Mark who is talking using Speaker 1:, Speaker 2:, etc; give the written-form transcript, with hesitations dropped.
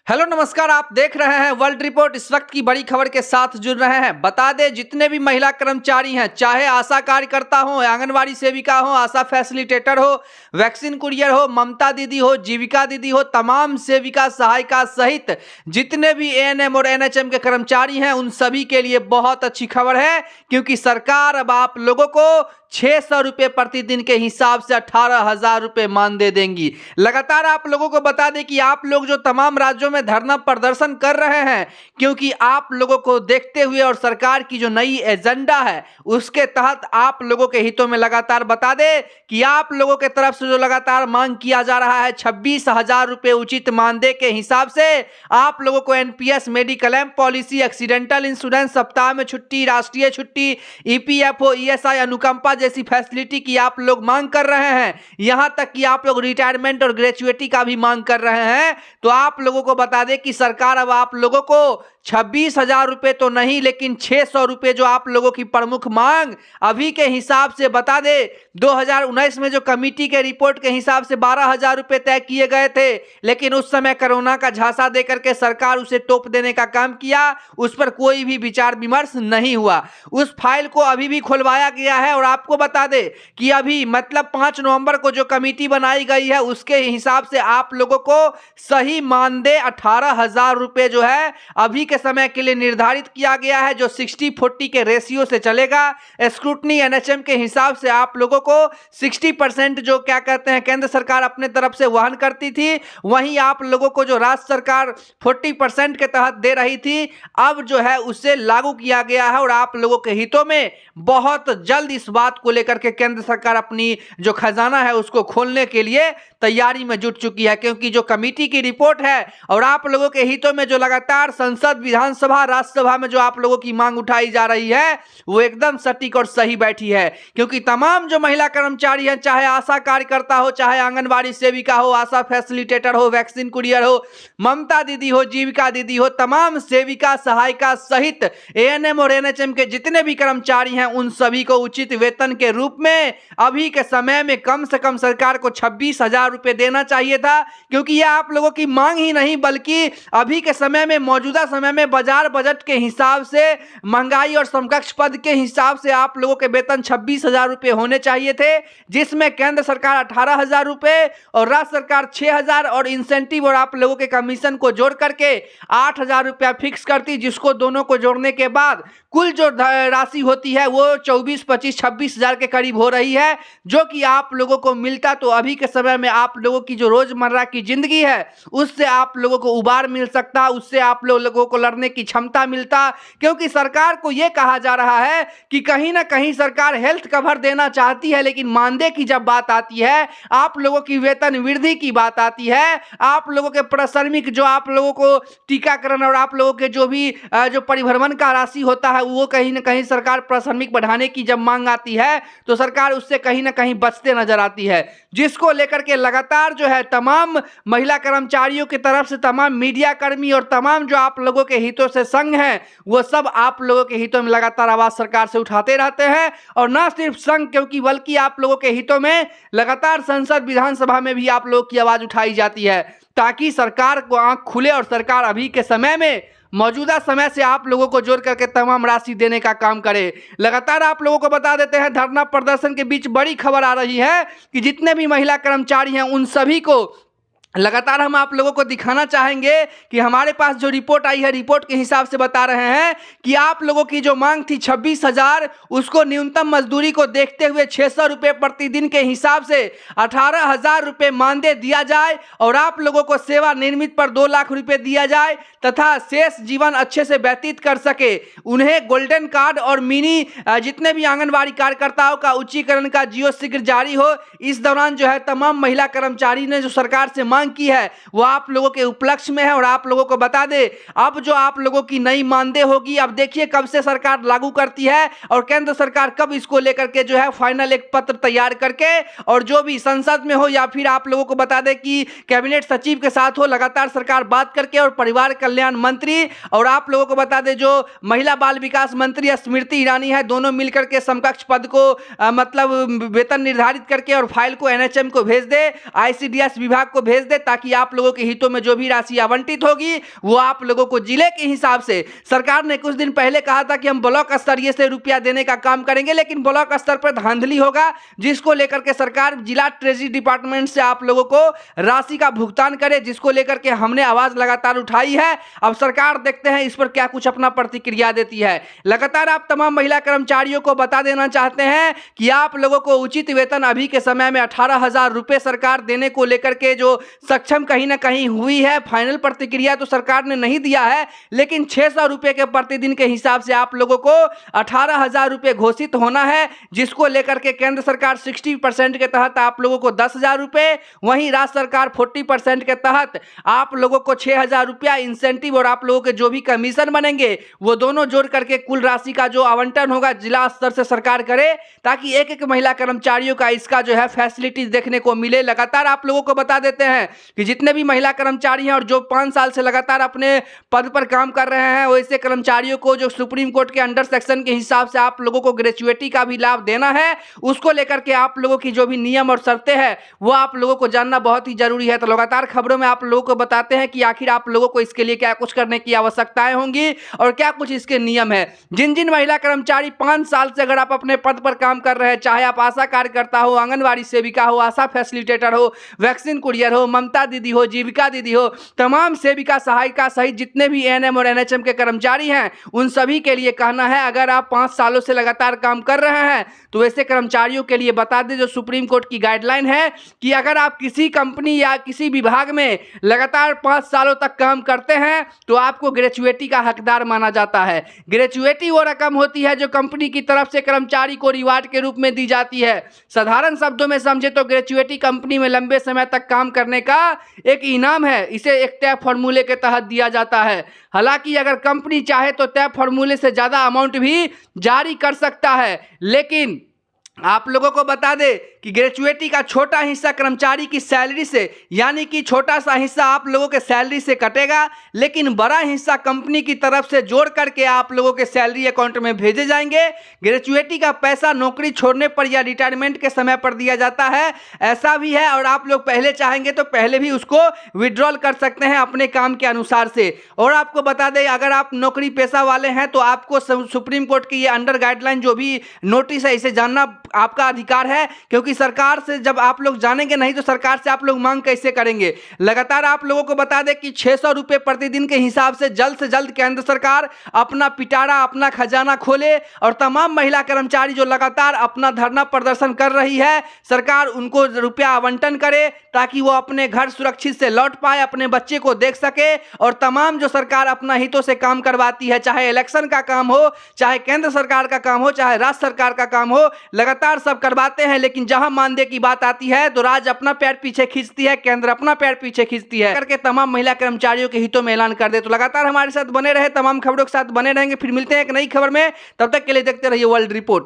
Speaker 1: Hello नमस्कार, आप देख रहे हैं वर्ल्ड रिपोर्ट। इस वक्त की बड़ी खबर के साथ जुड़ रहे हैं। बता दें, जितने भी महिला कर्मचारी हैं, चाहे आशा कार्यकर्ता हो, आंगनवाड़ी सेविका हो, आशा फैसिलिटेटर हो, वैक्सीन कुरियर हो, ममता दीदी हो, जीविका दीदी हो, तमाम सेविका सहायिका सहित जितने भी एएनएम और एनएचएम के कर्मचारी हैं, उन सभी के लिए बहुत अच्छी खबर है, क्योंकि सरकार अब आप लोगों को 600 रुपये प्रतिदिन के हिसाब से 18,000 रुपये मानदेय देंगी। लगातार आप लोगों को बता दें कि आप लोग जो तमाम राज्यों में धरना प्रदर्शन कर रहे हैं, क्योंकि आप लोगों को देखते हुए और सरकार की जो नई एजेंडा है उसके तहत आप लोगों के हितों में लगातार बता दें कि आप लोगों के तरफ से जो लगातार मांग किया जा रहा है 26,000 रुपये उचित मानदेय के हिसाब से आप लोगों को NPS, mediclaim policy, accidental insurance, सप्ताह में छुट्टी, राष्ट्रीय छुट्टी, ईपीएफओ, ईएसआई, अनुकंपा जैसी फैसिलिटी की आप लोग मांग कर रहे हैं। यहां तक कि आप लोग रिटायरमेंट और ग्रेजुएटी का भी मांग कर रहे हैं। तो आप लोगों को बता दें कि सरकार अब आप लोगों को 26,000 रुपये तो नहीं, लेकिन 600 रुपये जो आप लोगों की प्रमुख मांग अभी के हिसाब से बता दे, 2019 में जो कमेटी के रिपोर्ट के हिसाब से 12,000 रुपये तय किए गए थे, लेकिन उस समय कोरोना का झांसा देकर के सरकार उसे टोप देने का काम किया। उस पर कोई भी विचार विमर्श नहीं हुआ। उस फाइल को अभी भी खुलवाया गया है और आपको बता दे कि अभी मतलब 5 नवंबर को जो कमेटी बनाई गई है उसके हिसाब से आप लोगों को सही मानदेय 18,000 रुपये जो है अभी के समय के लिए निर्धारित किया गया है, जो 60-40 के रेशियो से चलेगा। स्क्रूटनी एनएचएम के हिसाब से आप लोगों को 60% जो क्या कहते हैं केंद्र सरकार अपने तरफ से वहन करती थी, वहीं आप लोगों को जो राज्य सरकार 40% के तहत दे रही थी, अब जो है उसे लागू किया गया है। और आप लोगों के हितों में बहुत जल्द इस बात को लेकर के केंद्र सरकार अपनी जो खजाना है उसको खोलने के लिए तैयारी में जुट चुकी है, क्योंकि जो कमेटी की रिपोर्ट है और आप लोगों के हितों में जो लगातार संसद, विधानसभा, राज्यसभा में जो आप लोगों की मांग उठाई जा रही है वो एकदम सटीक और सही बैठी है। क्योंकि तमाम जो महिला कर्मचारी हैं, चाहे आशा कार्यकर्ता हो, चाहे आंगनवाड़ी सेविका हो, आशा फैसिलिटेटर हो, वैक्सीन कुरियर हो, ममता दीदी हो, जीविका दीदी हो, तमाम सेविका सहायिका सहित एएनएम और एनएचएम के जितने भी कर्मचारी हैं, उन सभी को उचित वेतन के रूप में अभी के समय में कम से कम सरकार को 26,000 रुपये देना चाहिए था। क्योंकि यह आप लोगों की मांग ही नहीं, बल्कि अभी के समय में, मौजूदा समय में बाजार बजट के हिसाब से, महंगाई और समकक्ष पद के हिसाब से आप लोगों के वेतन 26,000 रुपये होने चाहिए थे, जिसमें केंद्र सरकार 18,000 रुपये और राज्य सरकार 6,000 और इंसेंटिव और आप लोगों के कमीशन को जोड़ करके 8,000 रुपया फिक्स करती, जिसको दोनों को जोड़ने के बाद कुल जो राशि होती है वो 24, 25, 26,000 के करीब हो रही है, जो कि आप लोगों को मिलता तो अभी के समय में आप लोगों की जो रोजमर्रा की जिंदगी है उससे आप लोगों को उबार मिल सकता, उससे आप लोगों को लड़ने की क्षमता मिलता। क्योंकि सरकार को यह कहा जा रहा है कि कहीं ना कहीं सरकार हेल्थ कवर देना चाहती है, लेकिन मानदेय की जब बात आती है, आप लोगों की वेतन वृद्धि की बात आती है, आप लोगों के प्रश्रमिक जो आप लोगों को टीकाकरण और आप लोगों के जो भी जो परिभ्रमण का राशि होता है, वो कहीं ना कहीं सरकार प्रश्रमिक बढ़ाने की जब मांग आती है तो सरकार उससे कहीं ना कहीं बचते नजर आती है, जिसको लेकर के लगातार जो है तमाम महिला कर्मचारियों की तरफ से तमाम मीडिया कर्मी और तमाम जो आप लोगों के हितों से संघ हैं, वो सब आप लोगों के हितों में लगातार आवाज सरकार से उठाते रहते हैं। और ना सिर्फ संघ, क्योंकि बल्कि आप लोगों के हितों में लगातार संसद, विधानसभा में भी आप लोगों की आवाज उठाई जाती है, ताकि सरकार को आंख खुले और सरकार अभी के समय में, मौजूदा समय से आप लोगों को जोड़ करके तमाम राशि देने का काम करे। लगातार आप लोगों को बता देते हैं, धरना प्रदर्शन के बीच बड़ी खबर आ रही है कि जितने भी महिला कर्मचारी हैं उन सभी को लगातार हम आप लोगों को दिखाना चाहेंगे कि हमारे पास जो रिपोर्ट आई है, रिपोर्ट के हिसाब से बता रहे हैं कि आप लोगों की जो मांग थी 26,000, उसको न्यूनतम मजदूरी को देखते हुए 600 रुपये प्रतिदिन के हिसाब से 18,000 रुपये मानदेय दिया जाए और आप लोगों को सेवा निर्मित पर 2 लाख रुपये दिया जाए तथा शेष जीवन अच्छे से व्यतीत कर सके। उन्हें गोल्डन कार्ड और मिनी जितने भी आंगनबाड़ी कार्यकर्ताओं का उच्चीकरण का जियो शीघ्र जारी हो। इस दौरान जो है तमाम महिला कर्मचारी ने जो सरकार से मांग की है वो आप लोगों के उपलक्ष्य में है। और आप लोगों को बता दे, अब जो आप लोगों की नई मानदेय होगी, अब देखिए कब से सरकार लागू करती है और केंद्र सरकार कब इसको लेकर के जो है फाइनल एक पत्र तैयार करके, और जो भी संसद में हो या फिर आप लोगों को बता दे कि कैबिनेट सचिव के साथ हो, लगातार सरकार बात करके, और परिवार कल्याण मंत्री और आप लोगों को बता दे जो महिला बाल विकास मंत्री स्मृति ईरानी है, दोनों मिलकर के समकक्ष पद को मतलब वेतन निर्धारित करके और फाइल को एनएचएम को भेज दे, आईसीडीएस विभाग को भेज दे, ताकि आप लोगों के हितों में जो भी राशि आवंटित होगी वो आप लोगों को जिले के हिसाब से, सरकार ने कुछ दिन पहले कहा था कि हम ब्लॉक स्तरीय से रुपया देने का काम करेंगे, लेकिन ब्लॉक स्तर पर धांधली होगा, जिसको लेकर के सरकार जिला ट्रेजरी डिपार्टमेंट से आप लोगों को राशि का भुगतान करे, जिसको लेकर के हमने आवाज लगातार उठाई है। अब सरकार देखते हैं इस पर क्या कुछ अपना प्रतिक्रिया देती है। लगातार आप तमाम महिला कर्मचारियों को बता देना चाहते हैं कि आप लोगों को उचित वेतन अभी के समय में 18,000 रुपए सरकार देने को लेकर के जो सक्षम कहीं ना कहीं हुई है। फाइनल प्रतिक्रिया तो सरकार ने नहीं दिया है, लेकिन 600 रुपए के प्रतिदिन के हिसाब से आप लोगों को 18,000 रुपए घोषित होना है, जिसको लेकर के केंद्र सरकार 60% के तहत आप लोगों को 10,000 रुपए, वहीं राज्य सरकार 40% के तहत आप लोगों को 6,000 रुपया इंसेंटिव और आप लोगों के जो भी कमीशन बनेंगे वो दोनों जोड़ करके कुल राशि का जो आवंटन होगा जिला स्तर से सरकार करे, ताकि एक एक महिला कर्मचारियों का इसका जो है फैसिलिटीज देखने को मिले। लगातार आप लोगों को बता देते हैं कि जितने भी महिला कर्मचारी हैं और जो 5 साल से लगातार अपने पद पर काम कर रहे हैं, वैसे कर्मचारियों को जो सुप्रीम कोर्ट के अंडर सेक्शन के हिसाब से आप लोगों को ग्रेचुइटी का भी लाभ देना है, उसको लेकर के आप लोगों की जो भी नियम और शर्तें हैं वो आप लोगों को जानना बहुत ही जरूरी है। तो लगातार खबरों में आप लोगों को बताते हैं कि आखिर आप लोगों को इसके लिए क्या कुछ करने की आवश्यकताएं होंगी और क्या कुछ इसके नियम है। जिन जिन महिला कर्मचारी 5 साल से अगर आप अपने पद पर काम कर रहे हैं, चाहे आप आशा कार्यकर्ता हो, आंगनवाड़ी सेविका हो, आशा फैसिलिटेटर हो, वैक्सीन कुरियर हो, ममता दीदी हो, जीविका दीदी हो, तमाम सेविका सहायिका सहित जितने भी एएनएम और एनएचएम के कर्मचारी हैं, उन सभी के लिए कहना है अगर आप 5 सालों से लगातार काम कर रहे हैं तो ऐसे कर्मचारियों के लिए बता दें जो सुप्रीम कोर्ट की गाइडलाइन है कि अगर आप किसी कंपनी या किसी विभाग में लगातार 5 सालों तक काम करते हैं तो आपको ग्रेचुइटी का हकदार माना जाता है। ग्रेचुइटी वो रकम होती है जो कंपनी की तरफ से कर्मचारी को रिवार्ड के रूप में दी जाती है। साधारण शब्दों में समझे तो ग्रेचुइटी कंपनी में लंबे समय तक काम करने का एक इनाम है, इसे एक तय फॉर्मूले के तहत दिया जाता है। हालांकि अगर कंपनी चाहे तो तय फॉर्मूले से ज़्यादा अमाउंट भी जारी कर सकता है, लेकिन आप लोगों को बता दें कि ग्रेचुइटी का छोटा हिस्सा कर्मचारी की सैलरी से, यानी कि छोटा सा हिस्सा आप लोगों के सैलरी से कटेगा, लेकिन बड़ा हिस्सा कंपनी की तरफ से जोड़ करके आप लोगों के सैलरी अकाउंट में भेजे जाएंगे। ग्रेचुइटी का पैसा नौकरी छोड़ने पर या रिटायरमेंट के समय पर दिया जाता है, ऐसा भी है। और आप लोग पहले चाहेंगे तो पहले भी उसको विड्रॉल कर सकते हैं अपने काम के अनुसार से। और आपको बता दें अगर आप नौकरी पेशा वाले हैं तो आपको सुप्रीम कोर्ट की ये अंडर गाइडलाइन जो भी नोटिस है इसे जानना आपका अधिकार है, क्योंकि सरकार से जब आप लोग जानेंगे नहीं तो सरकार से आप लोग मांग कैसे करेंगे। लगातार आप लोगों को बता दें कि 600 रुपए प्रतिदिन के हिसाब से जल्द केंद्र सरकार अपना पिटारा, अपना खजाना खोले और तमाम महिला कर्मचारी जो लगातार अपना धरना प्रदर्शन कर रही है, सरकार उनको रुपया आवंटन करे ताकि वो अपने घर सुरक्षित से लौट पाए, अपने बच्चे को देख सके। और तमाम जो सरकार अपना हितों से काम करवाती है, चाहे इलेक्शन का काम हो, चाहे केंद्र सरकार का काम हो, चाहे राज्य सरकार का काम हो, लगातार सब करवाते हैं, लेकिन जहां मानदेय की बात आती है तो राज्य अपना पैर पीछे खींचती है, केंद्र अपना पैर पीछे खींचती है करके तमाम महिला कर्मचारियों के हितों में ऐलान कर दे। तो लगातार हमारे साथ बने रहे, तमाम खबरों के साथ बने रहेंगे। फिर मिलते हैं एक नई खबर में, तब तक के लिए देखते रहिए वर्ल्ड रिपोर्ट।